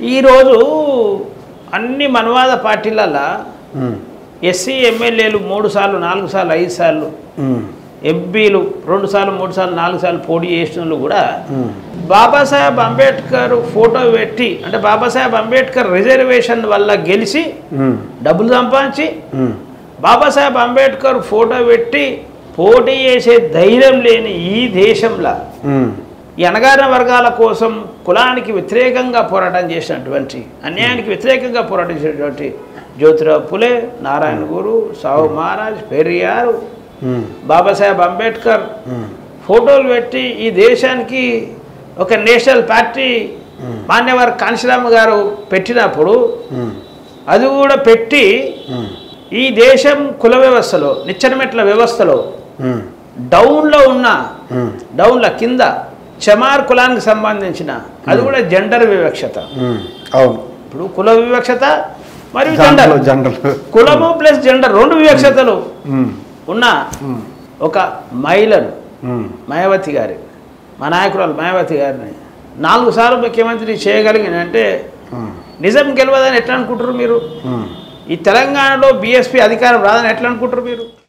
ఈరోజు అన్ని మనవాద పార్టీలలో ఎస్సీ ఎమ్మెల్యేలు 3 సార్లు 4 సార్లు 5 సార్లు ఎంపీలు 2 సార్లు 3 సార్లు 4 సార్లు పోటీ చేసిన కూడా బాబాసాహెబ్ అంబేద్కర్ ఫోటో పెట్టి అంటే బాబాసాహెబ్ అంబేద్కర్ రిజర్వేషన్ వల్ల గెలిచి డబ్బులు సంపాదించి బాబాసాహెబ్ అంబేద్కర్ ఫోటో పెట్టి పోటీ చేసే ధైర్యం లేని ఈ దేశంలో ఈ అణగారిన వర్గాల కోసం కులానికి వ్యతిరేకంగా పోరాటం చేసినటువంటి అన్యాయానికి వ్యతిరేకంగా పోరాటం చేసినటువంటి జ్యోతిరావు పులే, నారాయణ గురు, సాహు మహారాజ్, పెరియార్, బాబాసాహెబ్ అంబేద్కర్ ఫోటోలు పెట్టి ఈ దేశానికి ఒక నేషనల్ పార్టీ మాన్యవర్ కాంశీరామ్ గారు పెట్టినప్పుడు అది కూడా పెట్టి ఈ దేశం కుల వ్యవస్థలో నిచ్చెనమెట్ల వ్యవస్థలో డౌన్లో ఉన్న డౌన్ల కింద చమార్ కులానికి సంబంధించిన అది కూడా జెండర్ వివక్షత. ఇప్పుడు కుల వివక్షత మరియు జెండర్, కులము ప్లస్ జెండర్ 2 వివక్షతలు ఉన్న ఒక మహిళను మాయావతి గారి మా నాయకురాలు మాయావతి గారిని 4 సార్లు ముఖ్యమంత్రి చేయగలిగిన అంటే నిజం గెలవదని ఎట్లా అనుకుంటారు మీరు? ఈ తెలంగాణలో బీఎస్పీ అధికారం రాదని ఎట్లా అనుకుంటారు మీరు?